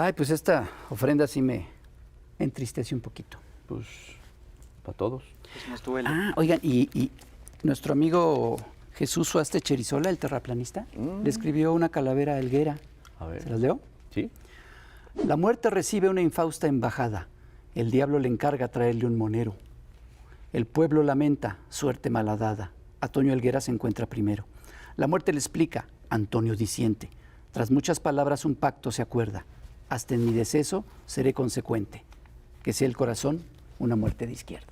Ay, pues esta ofrenda sí me entristece un poquito. Pues, para todos. Pues nos duele. Ah, oigan, y nuestro amigo Jesús Suaste Cherizola, el terraplanista, le escribió una calavera a Helguera. A ver. ¿Se las leo? ¿Sí? La muerte recibe una infausta embajada. El diablo le encarga traerle un monero. El pueblo lamenta, suerte malhadada. Antonio Helguera se encuentra primero. La muerte le explica, Antonio disiente. Tras muchas palabras un pacto se acuerda. Hasta en mi deceso seré consecuente. Que sea el corazón una muerte de izquierda.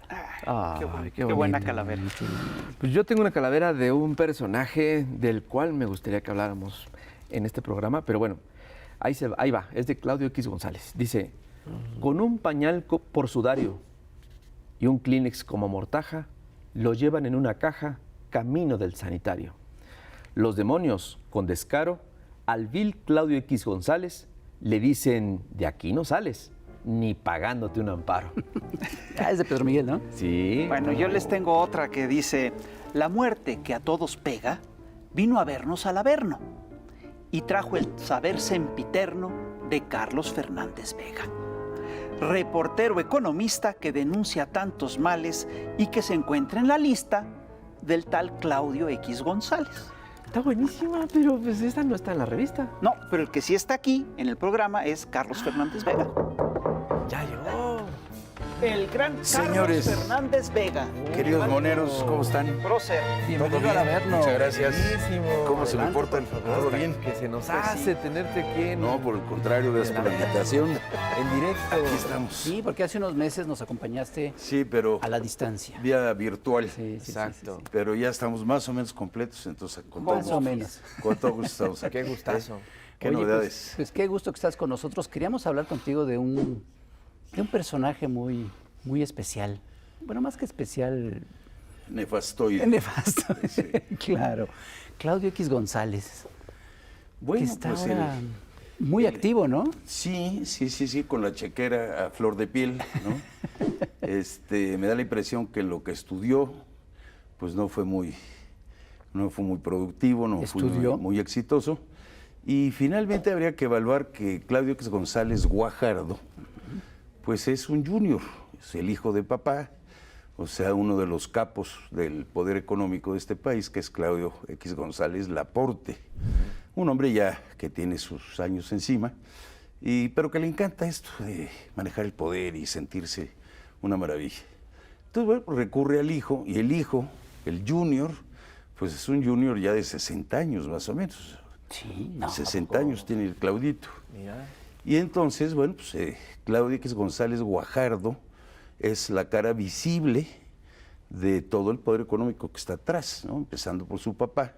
Qué buena calavera. Pues yo tengo una calavera de un personaje del cual me gustaría que habláramos en este programa, pero bueno, ahí va, es de Claudio X González. Dice, con un pañal por sudario y un Kleenex como mortaja, lo llevan en una caja camino del sanitario. Los demonios, con descaro, al vil Claudio X González le dicen, de aquí no sales, ni pagándote un amparo. Ah, es de Pedro Miguel, ¿no? Sí. Bueno, yo les tengo otra que dice, la muerte que a todos pega, vino a vernos al Averno y trajo el saber sempiterno de Carlos Fernández Vega. Reportero economista que denuncia tantos males y que se encuentra en la lista del tal Claudio X González. Está buenísima, pero pues esta no está en la revista. No, pero el que sí está aquí en el programa es Carlos Fernández Vega. Ya yo. El gran Señores, Carlos Fernández Vega. Queridos moneros, ¿cómo están? Prócer. Bienvenido al Averno. Muchas gracias. Buenísimo. ¿Cómo se me Adelante, portan? por favor. ¿Todo bien? Que se nos hace tenerte aquí en, No, por el contrario, gracias por la invitación. en directo. Aquí estamos. Sí, porque hace unos meses nos acompañaste Sí, pero a la distancia. vía virtual. Sí, sí, Exacto. sí, sí. Pero ya estamos más o menos completos, entonces con todo Más o gusto. menos. Con todo gusto estamos aquí. Qué gustazo. ¿Qué Oye, novedades? Pues qué gusto que estás con nosotros. Queríamos hablar contigo de un personaje muy especial. Bueno, más que especial, Nefastoide. nefasto. Sí. Claro. Claudio X González, Bueno, que está pues ahora muy activo, ¿no? sí, con la chequera a flor de piel, ¿no? Me da la impresión que lo que estudió, pues no fue muy productivo, no fue ¿Estudió? muy exitoso. Y finalmente habría que evaluar que Claudio X González Guajardo, pues es un junior, es el hijo de papá, o sea, uno de los capos del poder económico de este país, que es Claudio X González Laporte. Un hombre ya que tiene sus años encima, pero que le encanta esto de manejar el poder y sentirse una maravilla. Entonces, bueno, pues recurre al hijo, y el hijo, el junior, pues es un junior ya de 60 años más o menos. Sí, no. 60 años tiene el Claudito. Mira. Y entonces, bueno, pues Claudio X González Guajardo es la cara visible de todo el poder económico que está atrás, ¿no? Empezando por su papá.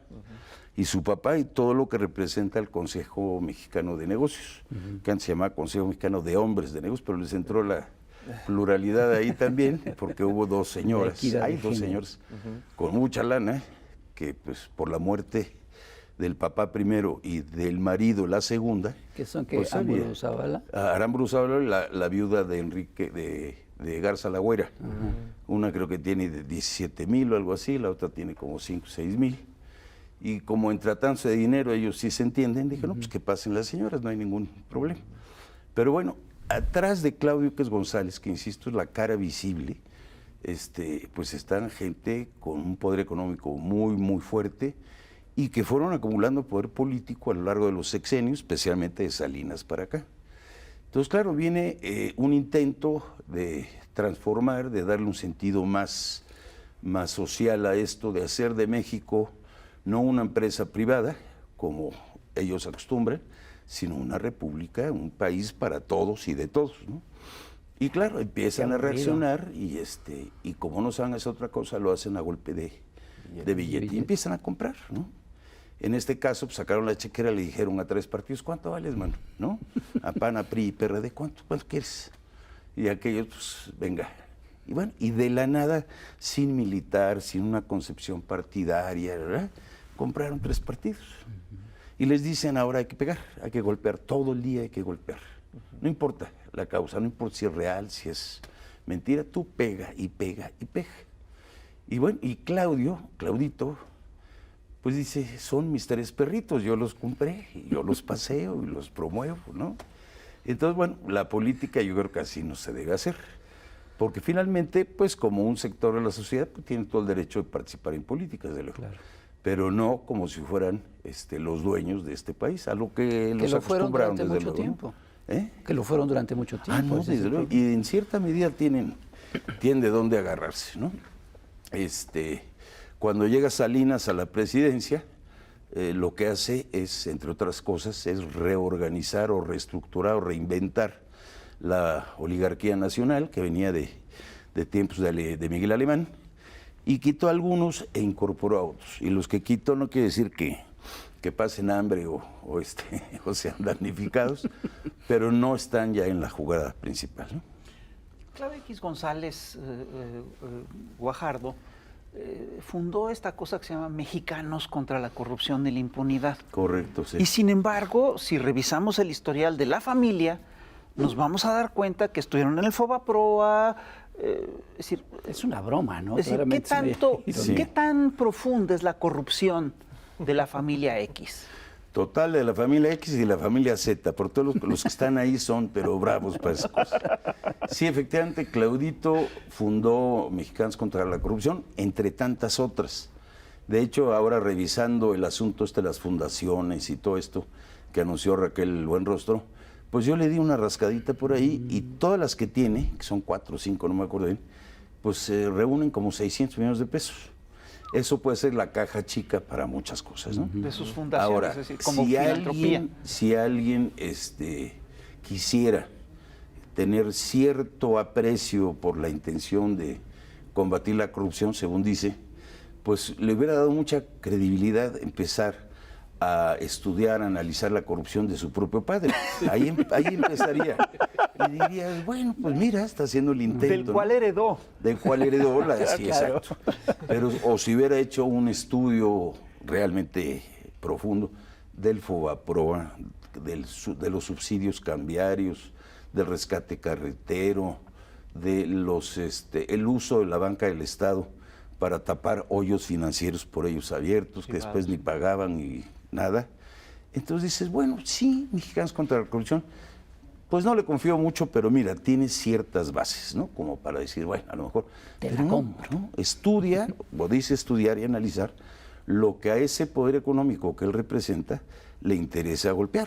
Y su papá y todo lo que representa el Consejo Mexicano de Negocios, que antes se llamaba Consejo Mexicano de Hombres de Negocios, pero les entró la pluralidad ahí también, porque hubo dos señoras, equidad hay de dos género. señores con mucha lana, que pues por la muerte del papá primero y del marido la segunda. Que son que pues, había- Aramburu Zavala. Aramburu Zavala, la viuda de Enrique de Garza Lagüera. Una creo que tiene de 17,000 o algo así, la otra tiene como 5, 6,000. Y como en tratándose de dinero ellos sí se entienden, dije, no, pues que pasen las señoras, no hay ningún problema. Pero bueno, atrás de Claudio X González, que insisto es la cara visible, pues están gente con un poder económico muy, muy fuerte y que fueron acumulando poder político a lo largo de los sexenios, especialmente de Salinas para acá. Entonces, claro, viene un intento de transformar, de darle un sentido más social a esto, de hacer de México no una empresa privada, como ellos acostumbran, sino una república, un país para todos y de todos, ¿no? Y claro, empiezan a reaccionar y como no saben hacer otra cosa, lo hacen a golpe de billete y empiezan a comprar, ¿no? En este caso, pues sacaron la chequera, le dijeron a 3 partidos, ¿cuánto vales, mano? ¿No? A PAN, a PRI y PRD, ¿cuánto quieres? Y aquellos, pues, venga. Y bueno, y de la nada, sin militar, sin una concepción partidaria, ¿verdad? Compraron 3 partidos. Y les dicen, ahora hay que pegar, hay que golpear, todo el día hay que golpear. No importa la causa, no importa si es real, si es mentira, tú pega y pega y pega. Y bueno, y Claudito, pues dice, son mis 3 perritos, yo los compré, y yo los paseo y los promuevo, ¿no? Entonces, bueno, la política yo creo que así no se debe hacer. Porque finalmente, pues como un sector de la sociedad, pues, tiene todo el derecho de participar en política, desde luego. Claro. Pero no como si fueran los dueños de este país, a lo que los lo fueron acostumbraron durante desde mucho luego, ¿no? tiempo. ¿Eh? Que lo fueron durante mucho tiempo. No, desde luego. Y en cierta medida tienen de dónde agarrarse, ¿no? Cuando llega Salinas a la presidencia, lo que hace es, entre otras cosas, es reorganizar o reestructurar o reinventar la oligarquía nacional que venía de tiempos de Miguel Alemán, y quitó a algunos e incorporó a otros. Y los que quitó no quiere decir que pasen hambre o sean damnificados, pero no están ya en la jugada principal, ¿no? Claudio X González Guajardo fundó esta cosa que se llama Mexicanos contra la Corrupción y la Impunidad. Correcto, sí. Y sin embargo, si revisamos el historial de la familia, nos vamos a dar cuenta que estuvieron en el Fobaproa. Es decir, es una broma, ¿no? Es decir, ¿qué tan profunda es la corrupción de la familia X? Total, de la familia X y la familia Z, por todos los que están ahí son, pero bravos para esas cosas. Sí, efectivamente, Claudito fundó Mexicanos contra la Corrupción, entre tantas otras. De hecho, ahora revisando el asunto de las fundaciones y todo esto que anunció Raquel Buenrostro, pues yo le di una rascadita por ahí y todas las que tiene, que son 4 o 5, no me acuerdo bien, pues se reúnen como 600 millones de pesos. Eso puede ser la caja chica para muchas cosas, ¿no? De sus fundaciones, ahora, es decir, como filantropía. Si alguien quisiera tener cierto aprecio por la intención de combatir la corrupción, según dice, pues le hubiera dado mucha credibilidad empezar a estudiar, a analizar la corrupción de su propio padre. Ahí empezaría. Y dirías, bueno, pues mira, está haciendo el intento. Del cual heredó. Del cual heredó, sí, Claro. exacto. Pero, o si hubiera hecho un estudio realmente profundo del Fobaproa, de los subsidios cambiarios, del rescate carretero, de el uso de la banca del Estado para tapar hoyos financieros por ellos abiertos, que después ni pagaban y nada. Entonces dices, bueno, sí, Mexicanos contra la Corrupción, pues no le confío mucho, pero mira, tiene ciertas bases, ¿no? Como para decir, bueno, a lo mejor... Te la compro. ¿no? Estudia, o dice estudiar y analizar, lo que a ese poder económico que él representa le interesa golpear,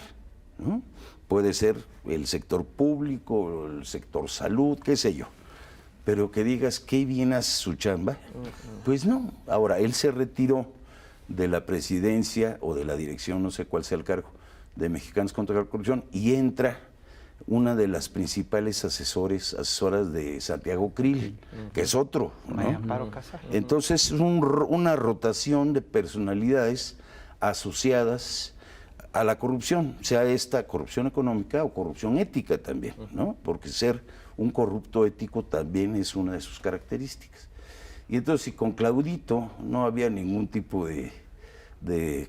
¿no? Puede ser el sector público, el sector salud, qué sé yo. Pero que digas, qué bien hace su chamba, pues no. Ahora, él se retiró de la presidencia o de la dirección, no sé cuál sea el cargo, de Mexicanos contra la Corrupción, y entra una de las principales asesoras de Santiago Krill, que es otro, ¿no? Amparo Casar. Entonces, es una rotación de personalidades asociadas a la corrupción, sea esta corrupción económica o corrupción ética también, ¿no? Porque ser un corrupto ético también es una de sus características. Y entonces, si con Claudito no había ningún tipo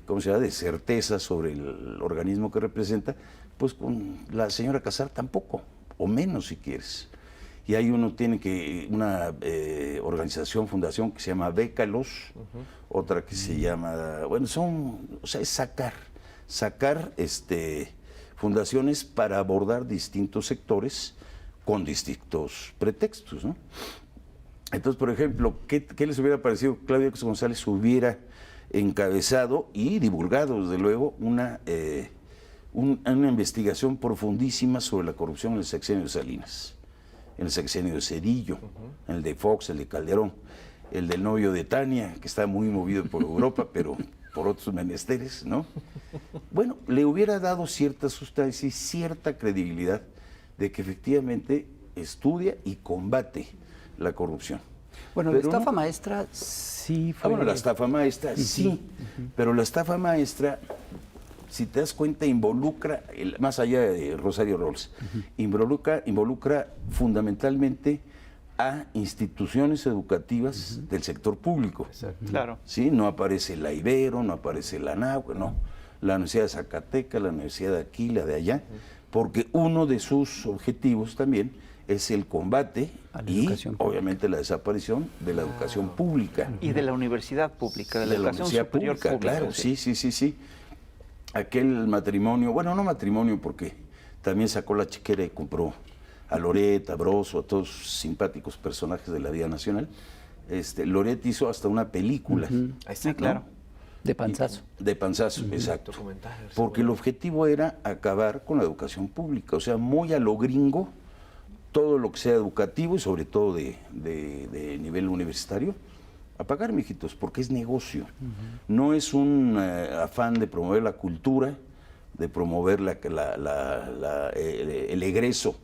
¿cómo se llama?, de certeza sobre el organismo que representa, pues con la señora Casar tampoco, o menos si quieres. Y ahí uno tiene una organización, fundación que se llama Bécalos, otra que se llama, bueno, es sacar fundaciones para abordar distintos sectores con distintos pretextos, ¿no? Entonces, por ejemplo, ¿qué les hubiera parecido que Claudio X González hubiera encabezado y divulgado, desde luego, una investigación profundísima sobre la corrupción en el sexenio de Salinas, en el sexenio de Zedillo, en el de Fox, el de Calderón, el del novio de Tania, que está muy movido por Europa, pero por otros menesteres, ¿no? Bueno, le hubiera dado cierta sustancia y cierta credibilidad de que efectivamente estudia y combate la corrupción. Bueno, pero la estafa maestra sí fue... bueno, la estafa maestra sí, pero la estafa maestra, si te das cuenta, involucra, más allá de Rosario Robles, involucra fundamentalmente a instituciones educativas del sector público. Claro. ¿Sí? No aparece la Ibero, no aparece la Anáhuac, no. La Universidad de Zacatecas, la Universidad de aquí, la de allá, porque uno de sus objetivos también es el combate y, obviamente, la desaparición de la educación pública. Y de la universidad pública, de la educación universidad superior pública. Claro, sí. Aquel matrimonio, bueno, no matrimonio porque también sacó la chequera y compró a Loret, a Broso, a todos sus simpáticos personajes de la vida nacional. Loret hizo hasta una película. Sí, claro. De panzazo. De panzazo, exacto. Documental, Porque el objetivo era acabar con la educación pública, o sea, muy a lo gringo, todo lo que sea educativo y sobre todo de nivel universitario, apagar, mijitos, porque es negocio. No es un afán de promover la cultura, de promover el egreso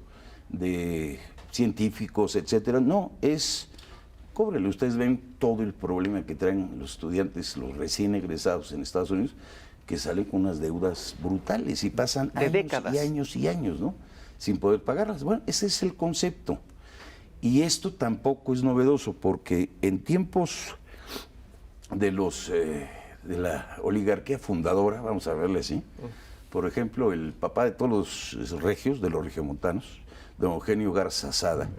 de científicos, etcétera. No, es, cóbrele. Ustedes ven todo el problema que traen los estudiantes, los recién egresados en Estados Unidos, que salen con unas deudas brutales y pasan años décadas. y años y años, ¿no? Sin poder pagarlas. Bueno, ese es el concepto. Y esto tampoco es novedoso, porque en tiempos de de la oligarquía fundadora, vamos a verle así, por ejemplo, el papá de todos los regios, de los regiomontanos, don Eugenio Garza Sada,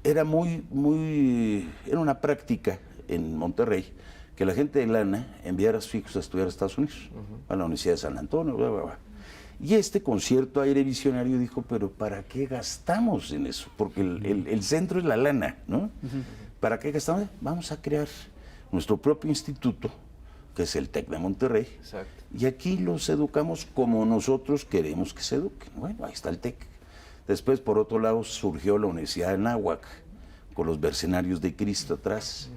era era una práctica en Monterrey que la gente de lana enviara a sus hijos a estudiar a Estados Unidos, a la Universidad de San Antonio, bla, bla, bla. Y con cierto aire visionario dijo, pero ¿para qué gastamos en eso? Porque el centro es la lana, ¿no? ¿Para qué gastamos? Vamos a crear nuestro propio instituto, que es el TEC de Monterrey. Exacto. Y aquí los educamos como nosotros queremos que se eduquen. Bueno, ahí está el TEC. Después, por otro lado, surgió la Universidad de Anáhuac, con los Mercenarios de Cristo atrás.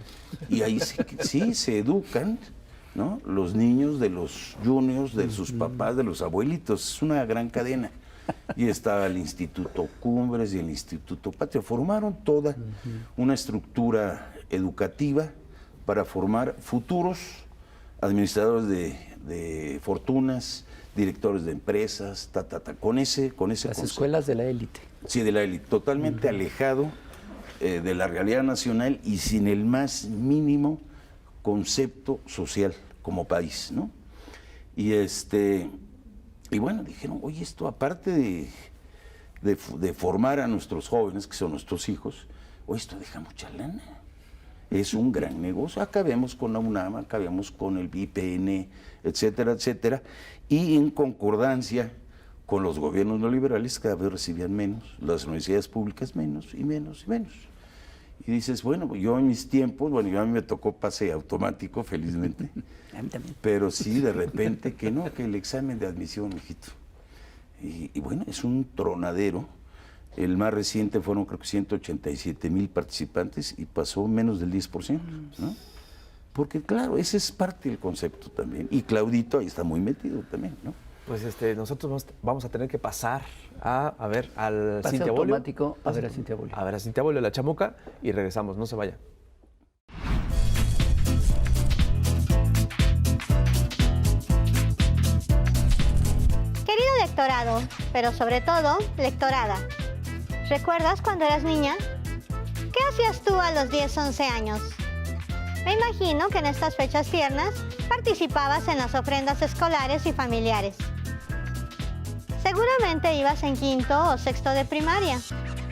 Y ahí sí se educan, ¿no? Los niños de los juniors, de sus papás, de los abuelitos. Es una gran cadena. Y estaba el Instituto Cumbres y el Instituto Patria. Formaron toda una estructura educativa para formar futuros administradores de fortunas, directores de empresas, con ese Las concepto. escuelas de la élite. Sí, de la élite, totalmente alejado de la realidad nacional y sin el más mínimo concepto social como país, ¿no? Y bueno, dijeron, oye, esto aparte de formar a nuestros jóvenes, que son nuestros hijos, oye, esto deja mucha lana. Es un gran negocio. Acabemos con la UNAM, acabemos con el IPN, etcétera, etcétera. Y en concordancia con los gobiernos neoliberales, cada vez recibían menos, las universidades públicas menos y menos y menos. Y dices, bueno, yo en mis tiempos, bueno, yo a mí me tocó pase automático, felizmente, A mí también. pero sí, de repente, que el examen de admisión, mijito. Y bueno, es un tronadero. El más reciente fueron, creo que 187,000 participantes y pasó menos del 10%, ¿no? Porque, claro, ese es parte del concepto también. Y Claudito ahí está muy metido también, ¿no? Pues nosotros vamos a tener que pasar a ver al Pase Cintia Bolio. automático a ver a Cintia Bolio. A ver a Cintia Bolio, la Chamuca, y regresamos, no se vaya. Querido lectorado, pero sobre todo, lectorada, ¿recuerdas cuando eras niña? ¿Qué hacías tú a los 10, 11 años? Me imagino que en estas fechas tiernas participabas en las ofrendas escolares y familiares. Seguramente ibas en quinto o sexto de primaria.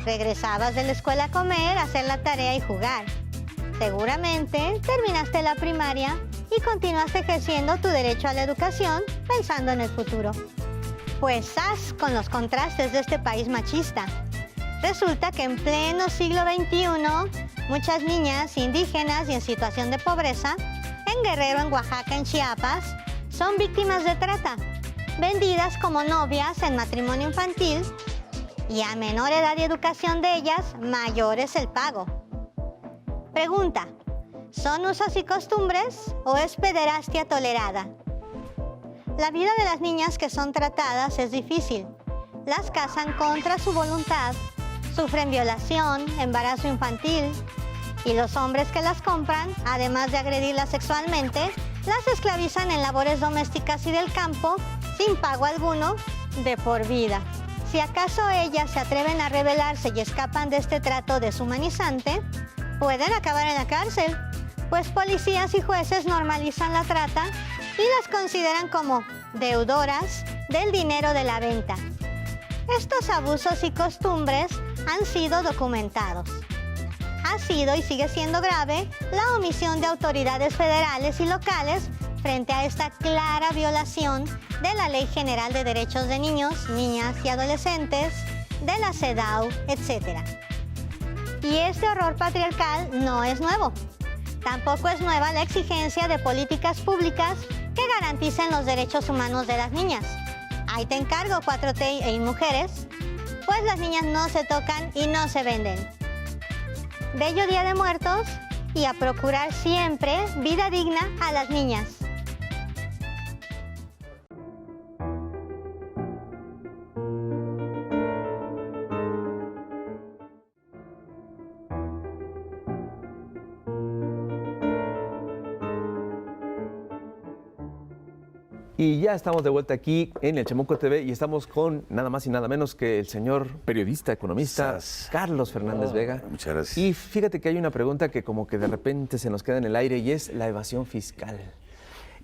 Regresabas de la escuela a comer, a hacer la tarea y jugar. Seguramente terminaste la primaria y continuaste ejerciendo tu derecho a la educación pensando en el futuro. Pues ¡zas! Con los contrastes de este país machista. Resulta que en pleno siglo XXI, muchas niñas indígenas y en situación de pobreza, en Guerrero, en Oaxaca, en Chiapas, son víctimas de trata, vendidas como novias en matrimonio infantil y a menor edad y educación de ellas, mayor es el pago. Pregunta, ¿son usos y costumbres o es pederastia tolerada? La vida de las niñas que son tratadas es difícil. Las casan contra su voluntad, sufren violación, embarazo infantil, y los hombres que las compran, además de agredirlas sexualmente, las esclavizan en labores domésticas y del campo, sin pago alguno, de por vida. Si acaso ellas se atreven a rebelarse y escapan de este trato deshumanizante, pueden acabar en la cárcel, pues policías y jueces normalizan la trata y las consideran como deudoras del dinero de la venta. Estos abusos y costumbres han sido documentados. Ha sido y sigue siendo grave la omisión de autoridades federales y locales frente a esta clara violación de la Ley General de Derechos de Niños, Niñas y Adolescentes, de la CEDAW, etc. Y este horror patriarcal no es nuevo. Tampoco es nueva la exigencia de políticas públicas que garanticen los derechos humanos de las niñas. Ahí te encargo, 4T y mujeres, pues las niñas no se tocan y no se venden. Bello Día de Muertos y a procurar siempre vida digna a las niñas. Y ya estamos de vuelta aquí en el Chamuco TV y estamos con nada más y nada menos que el señor periodista, economista, Carlos Fernández Vega. Muchas gracias. Y fíjate que hay una pregunta que como que de repente se nos queda en el aire y es la evasión fiscal.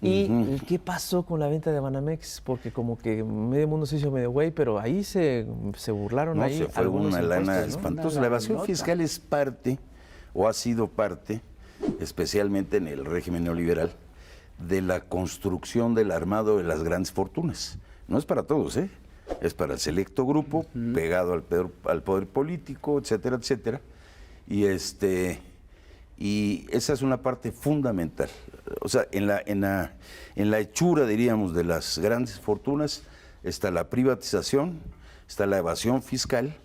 ¿Y qué pasó con la venta de Banamex? Porque como que medio mundo se hizo medio güey, pero ahí se burlaron. No, ahí se fue algunos una lana impuestos, ¿no? espantosa. La evasión fiscal es parte, o ha sido parte, especialmente en el régimen neoliberal, de la construcción del armado de las grandes fortunas. No es para todos, ¿eh? Es para el selecto grupo, pegado al poder político, etcétera, etcétera. Y esa es una parte fundamental. O sea, en la hechura, diríamos, de las grandes fortunas está la privatización, está la evasión fiscal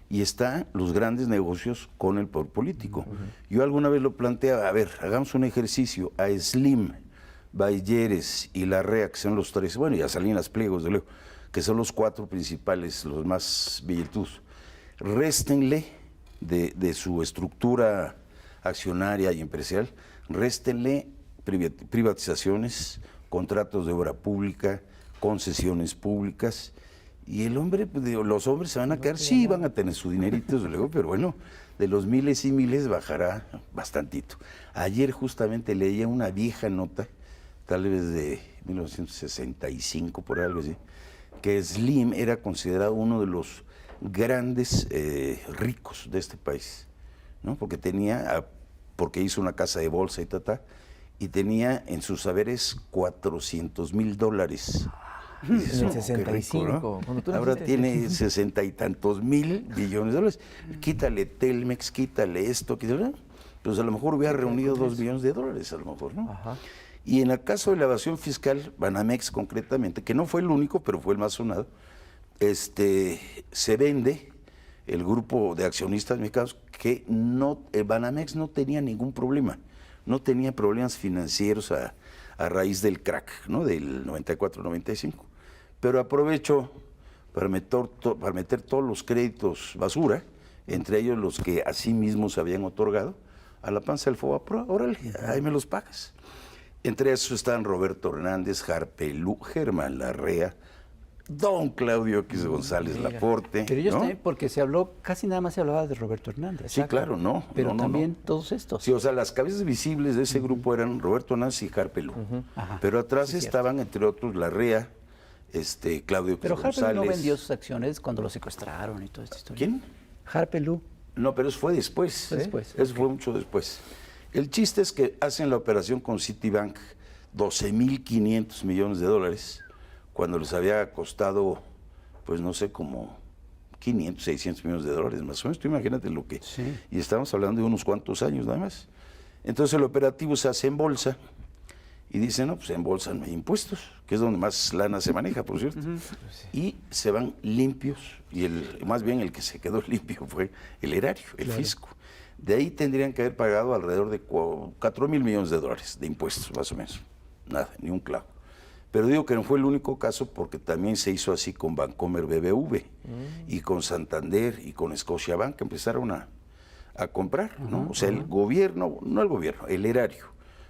y están los grandes negocios con el poder político. Yo alguna vez lo planteaba, a ver, hagamos un ejercicio a Slim, Bayeres y Larrea, que son los tres, bueno, ya salían las pliegos de luego, que son los cuatro principales, los más billetudos. Réstenle de su estructura accionaria y empresarial, réstenle privatizaciones, contratos de obra pública, concesiones públicas, y el hombre, los hombres se van a quedar, sí, van a tener su dinerito, desde luego, pero bueno, de los miles y miles bajará bastantito. Ayer justamente leía una vieja nota, tal vez de 1965, por algo así, que Slim era considerado uno de los grandes ricos de este país, ¿no? Porque hizo una casa de bolsa y tenía en sus haberes $400,000. En el 65, rico, ¿no? Cuando tú Ahora naciste. tiene 60 y tantos mil billones de dólares. Quítale Telmex, quítale esto, quítale, pues a lo mejor hubiera reunido $2 billones, a lo mejor, ¿no? Ajá. Y en el caso de la evasión fiscal, Banamex concretamente, que no fue el único, pero fue el más sonado, se vende el grupo de accionistas mexicanos que Banamex no tenía ningún problema, no tenía problemas financieros a raíz del crack, ¿no? Del 94-95. Pero aprovechó para meter todos los créditos basura, entre ellos los que a sí mismos se habían otorgado, a la panza del FOBAPROA, órale, ahí me los pagas. Entre esos están Roberto Hernández, Harpelú, Germán Larrea, don Claudio X González Laporte. Pero ellos ¿no? también, porque casi nada más se hablaba de Roberto Hernández. Sí, claro, no. Pero no, también no. todos estos. Sí, o sea, las cabezas visibles de ese grupo eran Roberto Hernández y Harpelú. Ajá, Pero atrás sí, estaban, entre otros, Larrea, Claudio X Pero González. Harpelú no vendió sus acciones cuando lo secuestraron y toda esta historia. ¿Quién? Harpelú. No, pero eso fue después. Fue después, Eso fue mucho después. El chiste es que hacen la operación con Citibank, 12.500 millones de dólares, cuando les había costado, pues no sé, como 500, 600 millones de dólares más o menos. Tú imagínate lo que... Sí. Y estamos hablando de unos cuantos años nada más. Entonces el operativo se hace en bolsa y dicen, no, pues en bolsa no hay impuestos, que es donde más lana se maneja, por cierto. Y se van limpios, y más bien el que se quedó limpio fue el erario, el fisco. De ahí tendrían que haber pagado alrededor de 4.000 millones de dólares de impuestos, más o menos. Nada, ni un clavo. Pero digo que no fue el único caso porque también se hizo así con Bancomer BBV y con Santander y con Scotiabank, que empezaron a comprar, ¿no? O sea, el gobierno, no el gobierno, el erario,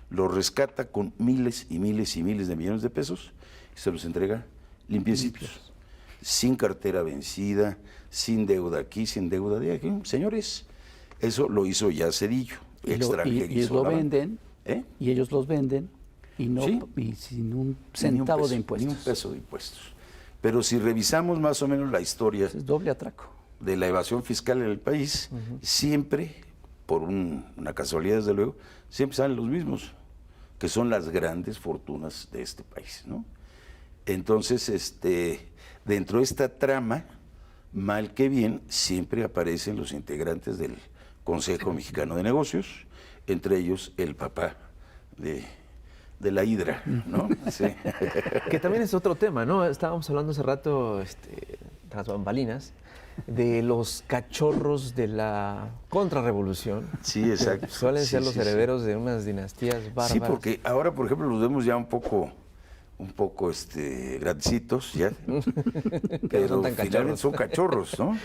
lo rescata con miles y miles y miles de millones de pesos y se los entrega limpiecitos, sin cartera vencida, sin deuda aquí, sin deuda de aquí. Señores, eso lo hizo ya Zedillo, Y ellos lo venden, y ellos los venden, y no Sí. y sin un Ni un centavo peso, de impuestos. Ni un peso de impuestos. Pero si revisamos más o menos la historia Es doble atraco. de la evasión fiscal en el país, siempre, por una casualidad desde luego, siempre salen los mismos. que son las grandes fortunas de este país, ¿no? Entonces, dentro de esta trama, mal que bien, siempre aparecen los integrantes del Consejo Mexicano de Negocios, entre ellos el papá de la hidra, ¿no? Sí. Que también es otro tema, ¿no? Estábamos hablando hace rato, tras bambalinas, de los cachorros de la contrarrevolución. Sí, exacto. Suelen ser los sí, herederos de unas dinastías bárbaras. Sí, porque ahora, por ejemplo, los vemos ya un poco grandecitos, ya. Pero son tan finalmente cachorros. son cachorros, ¿no?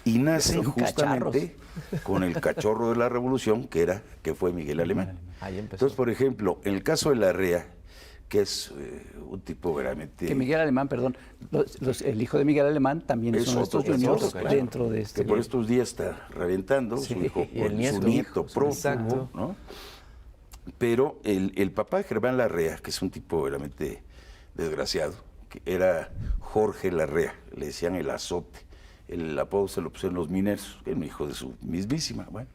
Y nacen Son justamente con el cachorro de la revolución, que fue Miguel Alemán. Ahí empezó. Entonces, por ejemplo, en el caso de Larrea, que es un tipo realmente... Que Miguel Alemán, perdón, el hijo de Miguel Alemán también es uno de estos juniors claro, dentro de que por estos días está reventando, Sí, su hijo, y el nieto. su nieto prófugo, Exacto. ¿no? Pero el papá de Germán Larrea, que es un tipo realmente desgraciado, que era Jorge Larrea, le decían el azote. El apodo se lo pusieron los mineros, que era un hijo de su mismísima. Bueno.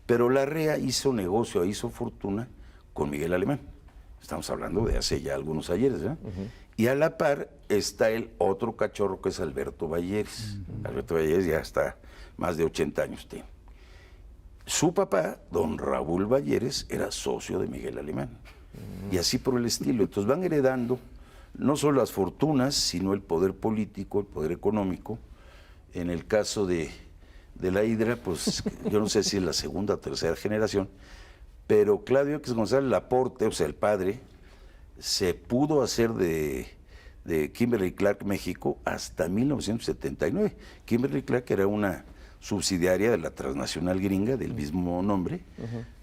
Pero Larrea hizo negocio, hizo fortuna con Miguel Alemán. Estamos hablando de hace ya algunos ayeres, ¿eh? Y a la par está el otro cachorro que es Alberto Balleres. Alberto Balleres ya está más de 80 años tiene. Su papá, don Raúl Balleres, era socio de Miguel Alemán. Y así por el estilo. Entonces van heredando no solo las fortunas, sino el poder político, el poder económico. En el caso de la hidra, pues yo no sé si es la segunda o tercera generación, pero Claudio X González Laporte, o sea, el padre, se pudo hacer de Kimberly Clark México hasta 1979. Kimberly Clark era una subsidiaria de la transnacional gringa del mismo nombre,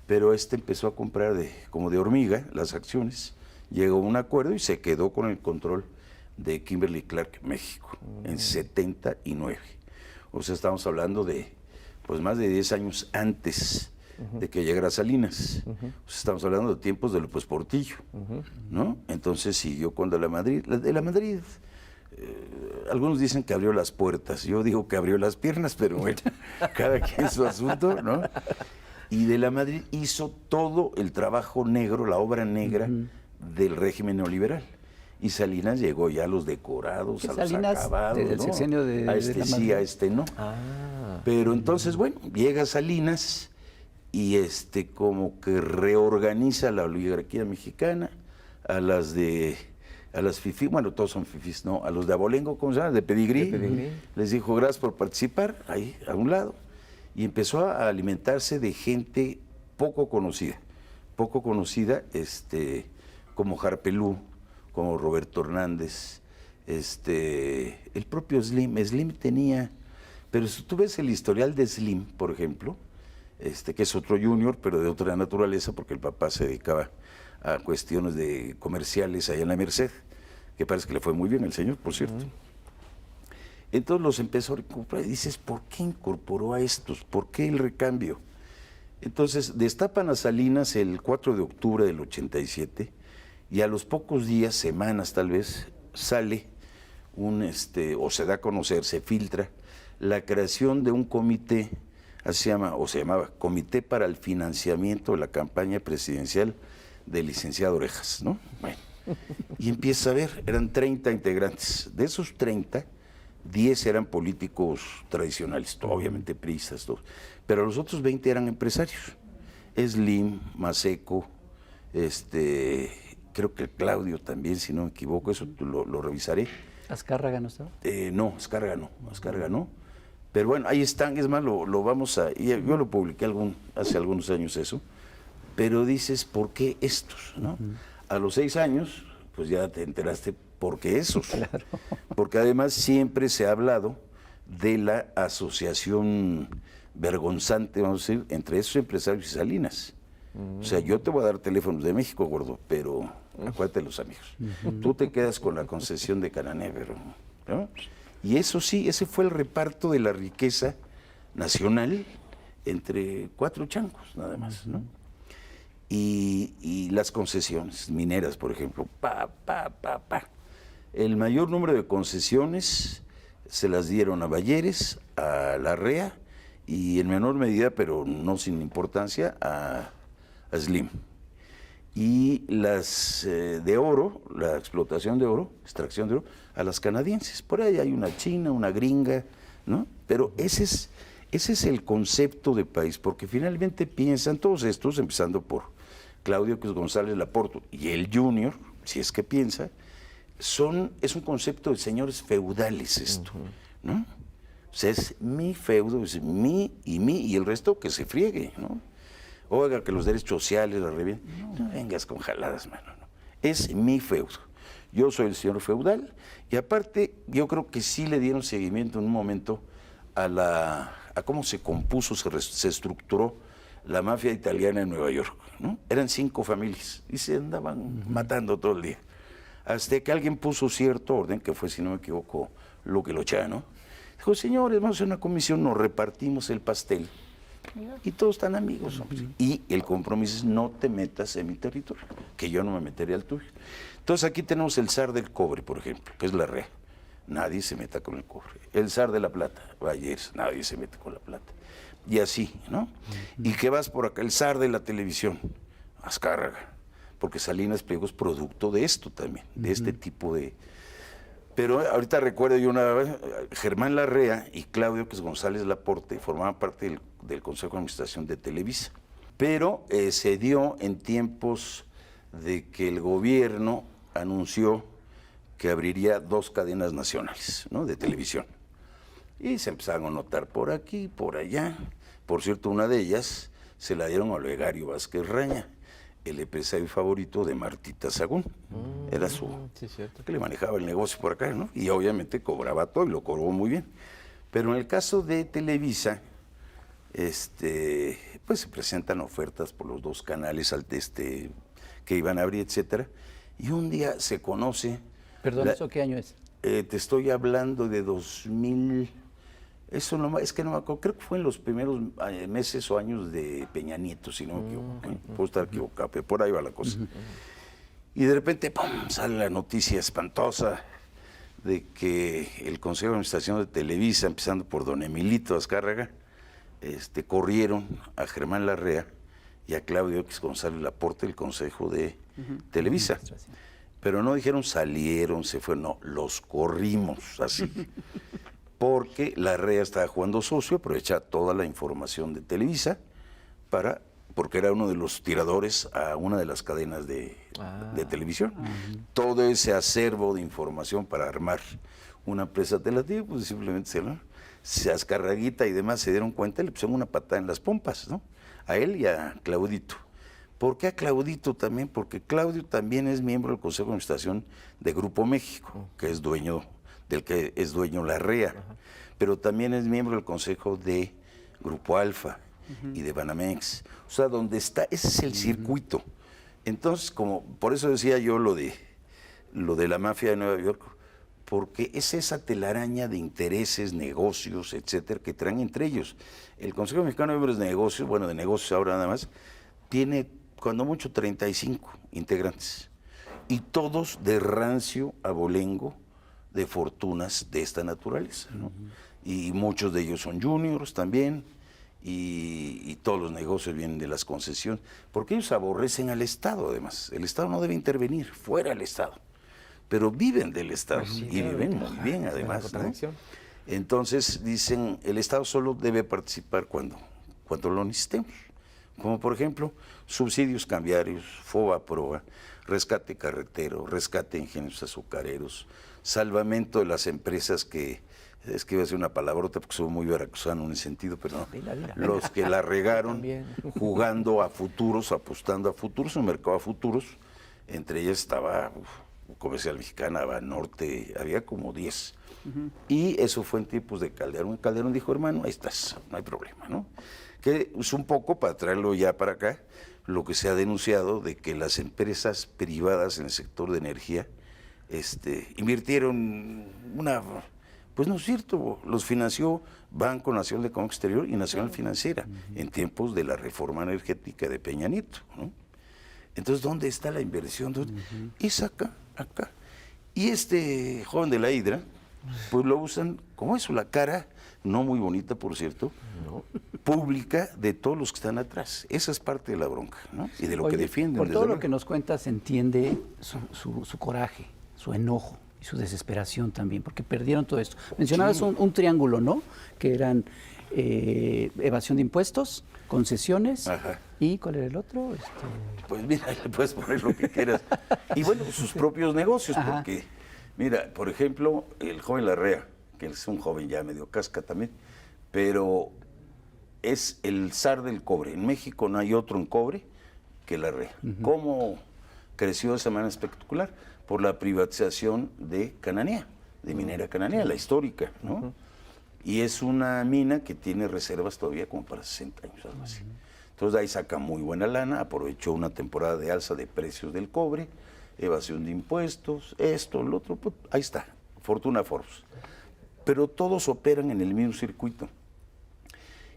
pero empezó a comprar como de hormiga las acciones, llegó a un acuerdo y se quedó con el control de Kimberly Clark México en 79. O sea, estamos hablando de pues más de 10 años antes de que llegara Salinas. O sea, estamos hablando de tiempos de López Portillo, ¿no? Entonces siguió con de la Madrid. Algunos dicen que abrió las puertas, yo digo que abrió las piernas, pero bueno, cada quien su asunto, ¿no? Y de la Madrid hizo todo el trabajo negro, la obra negra del régimen neoliberal. Y Salinas llegó ya a los decorados, a los Salinas, acabados, desde el ¿no? sexenio de a la sí, Madrid. a no. Pero entonces, bueno, llega Salinas y como que reorganiza la oligarquía mexicana, a las fifís, bueno, todos son fifís, ¿no? A los de Abolengo, ¿cómo se llama? De Pedigrí. Les dijo, gracias por participar, ahí, a un lado. Y empezó a alimentarse de gente poco conocida, como Harpelú, como Roberto Hernández, el propio Slim. Slim tenía, pero si tú ves el historial de Slim, por ejemplo, que es otro junior, pero de otra naturaleza, porque el papá se dedicaba a cuestiones de comerciales allá en la Merced, que parece que le fue muy bien al señor, por cierto. Entonces los empezó a incorporar y dices, ¿por qué incorporó a estos? ¿Por qué el recambio? Entonces destapan a Salinas el 4 de octubre del 87 y a los pocos días, semanas tal vez, sale o se da a conocer, se filtra la creación de un comité, así se llama, o se llamaba Comité para el Financiamiento de la Campaña Presidencial del licenciado Orejas, ¿no? Bueno, y empieza a ver, eran 30 integrantes. De esos 30, 10 eran políticos tradicionales, obviamente priistas, todos, pero los otros 20 eran empresarios. Slim, Maseco, creo que Claudio también, si no me equivoco, eso lo revisaré. ¿Azcárraga no estaba? No, Azcárraga no. Pero bueno, ahí están, es más, lo vamos a... Yo lo publiqué hace algunos años eso, pero dices, ¿por qué estos? ¿No? A los 6 años, pues ya te enteraste por qué esos. Claro. Porque además siempre se ha hablado de la asociación vergonzante, vamos a decir, entre esos empresarios y Salinas. O sea, yo te voy a dar teléfonos de México, gordo, pero acuérdate de los amigos. Tú te quedas con la concesión de Cananevero, ¿no? Y eso sí, ese fue el reparto de la riqueza nacional entre 4 changos, nada más, ¿no? Y las concesiones mineras, por ejemplo, El mayor número de concesiones se las dieron a Balleres, a Larrea y en menor medida, pero no sin importancia, a Slim. y las de oro, la explotación de oro, extracción de oro, a las canadienses. Por ahí hay una china, una gringa, ¿no? Pero ese es el concepto de país, porque finalmente piensan todos estos, empezando por Claudio González Laporto y el Junior, si es que piensa, es un concepto de señores feudales esto, ¿no? O sea, es mi feudo, es mi, y el resto que se friegue, ¿no? Oiga, que los derechos sociales, la revienta. No vengas con jaladas, mano. No. Es mi feudo. Yo soy el señor feudal, y aparte, yo creo que sí le dieron seguimiento en un momento a cómo se compuso, se estructuró la mafia italiana en Nueva York, ¿no? Eran 5 familias y se andaban matando todo el día. Hasta que alguien puso cierto orden, que fue, si no me equivoco, Luque Luciano. Dijo, señores, vamos a hacer una comisión, nos repartimos el pastel y todos están amigos, hombre. Y el compromiso es no te metas en mi territorio, que yo no me meteré al tuyo. Entonces aquí tenemos el zar del cobre, por ejemplo, que es la REA. Nadie se meta con el cobre. El zar de la plata, Valles, nadie se mete con la plata. Y así, ¿no? Y que vas por acá, el zar de la televisión, Azcárraga, porque Salinas Pliego es producto de esto también, de este tipo de... Pero ahorita recuerdo yo una vez, Germán Larrea y Claudio González Laporte formaban parte del Consejo de Administración de Televisa. Pero se dio en tiempos de que el gobierno anunció que abriría 2 cadenas nacionales, ¿no?, de televisión. Y se empezaron a notar por aquí, por allá. Por cierto, una de ellas se la dieron a Olegario Vázquez Raña, el empresario favorito de Martita Sagún. Era su... Sí, cierto. Que le manejaba el negocio por acá, ¿no? Y obviamente cobraba todo y lo cobró muy bien. Pero en el caso de Televisa, pues se presentan ofertas por los 2 canales que iban a abrir, etcétera. Y un día se conoce... Perdón, ¿eso qué año es? Te estoy hablando de 2000... Eso no, es que no me acuerdo, creo que fue en los primeros meses o años de Peña Nieto, si no me equivoco. Puedo estar equivocado, pero por ahí va la cosa. Y de repente, ¡pum!, sale la noticia espantosa de que el Consejo de Administración de Televisa, empezando por don Emilito Azcárraga, corrieron a Germán Larrea y a Claudio X González Laporte del Consejo de Televisa. Pero no dijeron salieron, se fueron, no, los corrimos así. Porque Larrea estaba jugando socio, aprovechaba toda la información de Televisa porque era uno de los tiradores a una de las cadenas de televisión. Todo ese acervo de información para armar una empresa televisora, pues simplemente se Azcarraguita y demás se dieron cuenta y le pusieron una patada en las pompas, ¿no? A él y a Claudito. ¿Por qué a Claudito también? Porque Claudio también es miembro del Consejo de Administración de Grupo México, que es del que es dueño Larrea, pero también es miembro del Consejo de Grupo Alfa y de Banamex. O sea, donde está, ese es el circuito. Entonces, por eso decía yo lo de la mafia de Nueva York, porque es esa telaraña de intereses, negocios, etcétera, que traen entre ellos. El Consejo Mexicano de Negocios, bueno, de negocios ahora nada más, tiene cuando mucho 35 integrantes, y todos de rancio abolengo de fortunas de esta naturaleza, ¿no? Y muchos de ellos son juniors también, y todos los negocios vienen de las concesiones, porque ellos aborrecen al Estado además. El Estado no debe intervenir, fuera el Estado, pero viven del Estado, y viven muy bien además, ¿no? Entonces dicen, el Estado solo debe participar cuando lo necesitemos, como por ejemplo subsidios cambiarios, FOBA-PROA, rescate carretero, rescate de ingenios azucareros, salvamento de las empresas es que iba a decir una palabrota porque soy muy veracruzano en ese sentido, pero no, los que la regaron jugando a futuros, apostando a futuros, un mercado a futuros, entre ellas estaba Comercial Mexicana, Banorte, había como 10. Y eso fue en tiempos de Calderón. Calderón dijo, hermano, ahí estás, no hay problema, ¿no? Que es un poco, para traerlo ya para acá, lo que se ha denunciado de que las empresas privadas en el sector de energía invirtieron pues no es cierto, los financió Banco Nacional de Comercio Exterior y Nacional Financiera en tiempos de la reforma energética de Peña Nieto, ¿no? Entonces, ¿dónde está la inversión? Es acá. Y este joven de la Hidra, pues lo usan como eso, la cara, no muy bonita, por cierto, pública de todos los que están atrás. Esa es parte de la bronca, ¿no? Y de lo que Oye, defienden. por desde todo lo luego. que nos cuentas se entiende su coraje, su enojo y su desesperación también, porque perdieron todo esto. Mencionabas un triángulo, ¿no? Que eran evasión de impuestos, concesiones, Ajá. ¿y cuál era el otro? Pues mira, le puedes poner lo que quieras. Y bueno, sus propios negocios, Ajá. porque, mira, por ejemplo, el joven Larrea, que es un joven ya medio casca también, pero es el zar del cobre. En México no hay otro en cobre que Larrea. ¿Cómo creció de esa manera espectacular? Por la privatización de Cananea, de Minera Cananea, la histórica, ¿no? Y es una mina que tiene reservas todavía como para 60 años, algo así. Entonces de ahí saca muy buena lana, aprovechó una temporada de alza de precios del cobre, evasión de impuestos, esto, lo otro, pues, ahí está, Fortuna Forbes. Pero todos operan en el mismo circuito.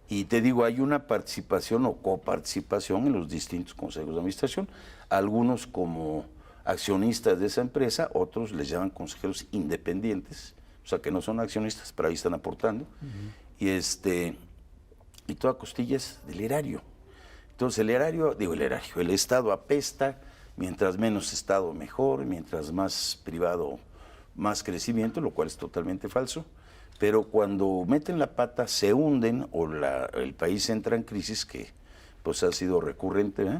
Y te digo, hay una participación o coparticipación en los distintos consejos de administración, algunos como accionistas de esa empresa, otros les llaman consejeros independientes, o sea que no son accionistas, pero ahí están aportando, y toda costilla es del erario. Entonces el Estado apesta, mientras menos Estado mejor, mientras más privado más crecimiento, lo cual es totalmente falso, pero cuando meten la pata se hunden o el país entra en crisis, que pues ha sido recurrente, ¿eh?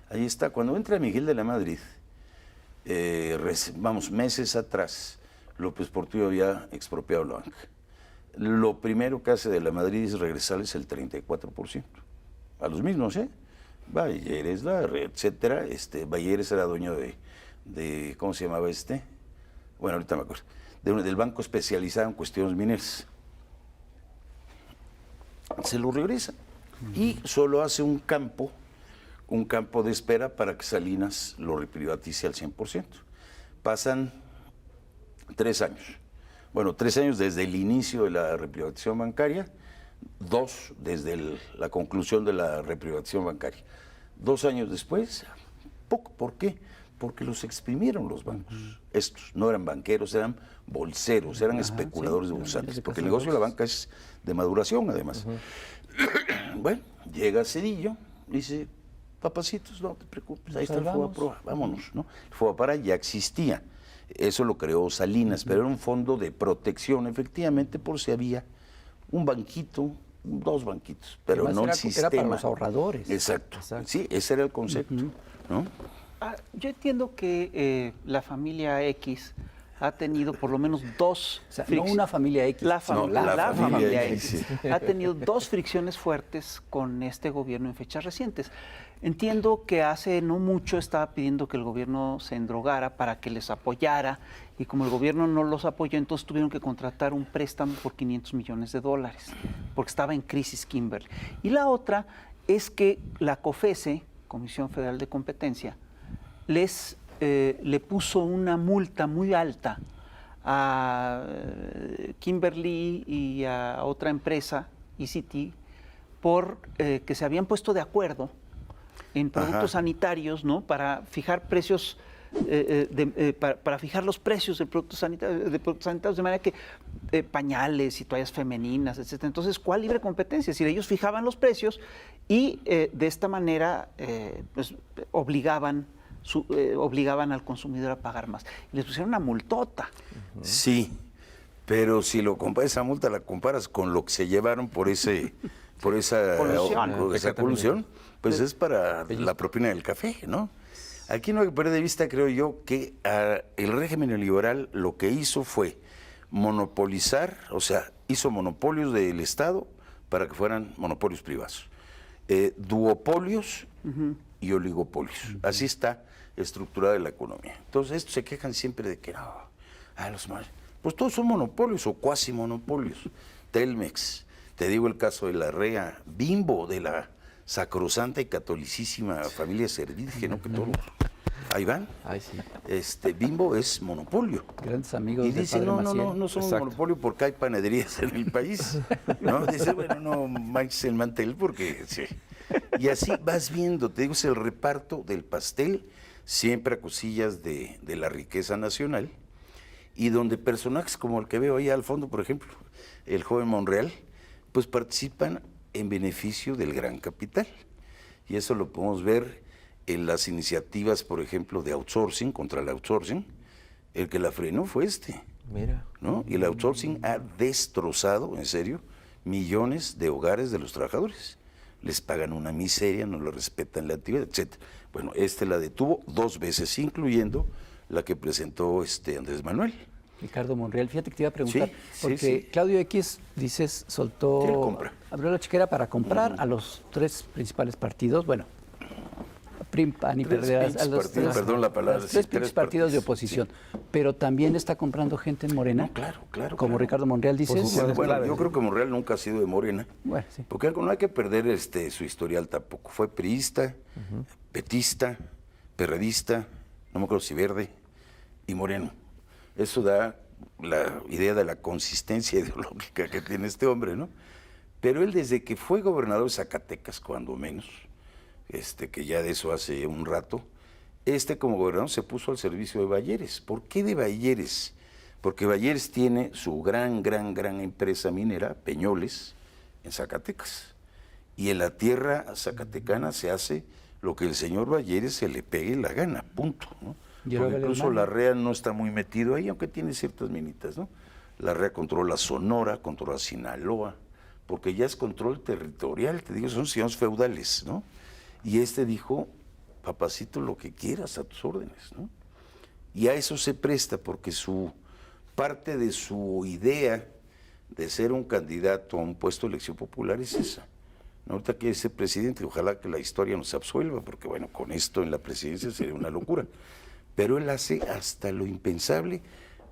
Ahí está, cuando entra Miguel de la Madrid, meses atrás, López Portillo había expropiado la banca. Lo primero que hace de la Madrid es regresarles el 34%. A los mismos, ¿eh? Balleres, etcétera. Balleres era dueño de ¿cómo se llamaba este? Bueno, ahorita me acuerdo. Del banco especializado en cuestiones mineras. Se lo regresa. Y solo hace un campo de espera para que Salinas lo reprivatice al 100%. Pasan 3 años. Bueno, 3 años desde el inicio de la reprivatización bancaria, 2 desde la conclusión de la reprivatización bancaria. 2 años después, poco. ¿Por qué? Porque los exprimieron los bancos. Estos no eran banqueros, eran bolseros, eran especuladores de bursátiles, porque el negocio de la banca es de maduración, además. Bueno, llega Cedillo, dice, papacitos, no te preocupes, ahí está el FOBAPROA, vámonos, ¿no? El FOBAPROA ya existía. Eso lo creó Salinas, pero era un fondo de protección, efectivamente, por si había un banquito, 2 banquitos, pero no el sistema. Era para los ahorradores. Exacto. Sí, ese era el concepto, ¿no? Yo entiendo que la familia X ha tenido por lo menos 2... O sea, no una familia X. La familia X. Sí. Ha tenido 2 fricciones fuertes con este gobierno en fechas recientes. Entiendo que hace no mucho estaba pidiendo que el gobierno se endrogara para que les apoyara, y como el gobierno no los apoyó, entonces tuvieron que contratar un préstamo por $500 millones, porque estaba en crisis Kimberly. Y la otra es que la COFESE, Comisión Federal de Competencia, le puso una multa muy alta a Kimberly y a otra empresa, ECT, por que se habían puesto de acuerdo en productos sanitarios, ¿no? Para fijar precios, para fijar los precios de productos sanitarios, de manera que pañales y toallas femeninas, etcétera. Entonces, ¿cuál libre competencia? Es decir, ellos fijaban los precios y de esta manera pues, obligaban al consumidor a pagar más. Y les pusieron una multota. Sí, pero si esa multa la comparas con lo que se llevaron por esa colusión, pues es para la propina del café, ¿no? Aquí no hay que perder de vista, creo yo, que el régimen neoliberal lo que hizo fue monopolizar, o sea, hizo monopolios del Estado para que fueran monopolios privados. Duopolios y oligopolios. Así está estructurada la economía. Entonces, estos se quejan siempre de que los malos. Pues todos son monopolios o cuasi monopolios. Telmex, te digo el caso de Larrea, Bimbo, de la sacrosanta y catolicísima familia Servidje, ¿no? Que todos ahí van. Ay, sí. Bimbo es monopolio. Grandes amigos y del dice, padre Maciel. no somos monopolio porque hay panaderías en el país. ¿No? Dice, bueno, no manches el mantel porque sí. Y así vas viendo, te digo, es el reparto del pastel, siempre a cosillas de la riqueza nacional. y donde personajes como el que veo ahí al fondo, por ejemplo, el joven Monreal, pues participan en beneficio del gran capital. Y eso lo podemos ver en las iniciativas, por ejemplo, de outsourcing, contra el outsourcing. El que la frenó fue Mira. ¿no? Y el outsourcing ha destrozado, en serio, millones de hogares de los trabajadores. Les pagan una miseria, no lo respetan la actividad, etc. Bueno, la detuvo 2 veces, incluyendo la que presentó Andrés Manuel. Ricardo Monreal, fíjate que te iba a preguntar, Sí, porque sí. Claudio X, dices, soltó, Sí, compra. abrió la chequera para comprar a los 3 principales partidos, bueno, PRI, PAN y Tres PRD, a pinches los partidos, perdón la palabra, los sí, 3 tres partidos de partidos, oposición, pero también está comprando gente en Morena, Claro. como Ricardo Monreal dices. Posiciones Bueno, claves. yo creo que Monreal nunca ha sido de Morena. Bueno, sí. Porque no hay que perder su historial tampoco. Fue priista, petista, perredista, no me acuerdo si verde, y moreno. Eso da la idea de la consistencia ideológica que tiene este hombre, ¿no? Pero él desde que fue gobernador de Zacatecas, cuando menos, que ya de eso hace un rato, como gobernador se puso al servicio de Bayeres. ¿Por qué de Bayeres? Porque Bayeres tiene su gran empresa minera, Peñoles, en Zacatecas. Y en la tierra zacatecana se hace lo que el señor Bayeres se le pegue la gana, punto, ¿no? Y Porque luego el incluso hermano. Larrea no está muy metido ahí, aunque tiene ciertas minitas, ¿no? Larrea controla Sonora, controla Sinaloa, porque ya es control territorial, te digo, son ciudades feudales, ¿no? Y dijo, papacito, lo que quieras, a tus órdenes, ¿no? Y a eso se presta, porque parte de su idea de ser un candidato a un puesto de elección popular es esa. ¿No? Ahorita quiere ser presidente, ojalá que la historia nos absuelva, porque bueno, con esto en la presidencia sería una locura. Pero él hace hasta lo impensable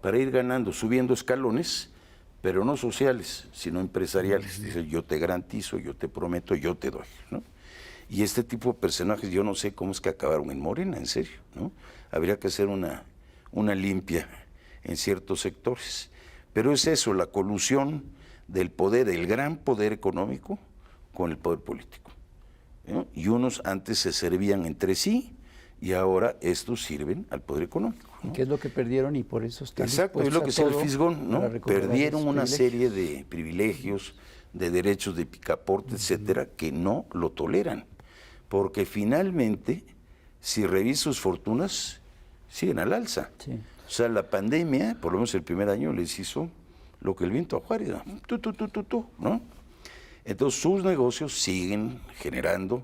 para ir ganando, subiendo escalones, pero no sociales, sino empresariales. Dice, yo te garantizo, yo te prometo, yo te doy, ¿no? Y este tipo de personajes, yo no sé cómo es que acabaron en Morena, en serio, ¿no? Habría que hacer una limpia en ciertos sectores. Pero es eso, la colusión del poder, el gran poder económico con el poder político, ¿no? Y unos antes se servían entre sí y ahora estos sirven al poder económico, ¿no? ¿Qué es lo que perdieron y por eso están Exacto, es lo que es dispuestos el a fisgón, todo ¿no? para recuperar Perdieron esos una privilegios. serie de privilegios, de derechos de picaporte, etcétera, que no lo toleran. Porque finalmente, si revisas sus fortunas, siguen al alza. Sí. O sea, la pandemia, por lo menos el primer año, les hizo lo que el viento a Juárez, ¿no? Entonces sus negocios siguen generando,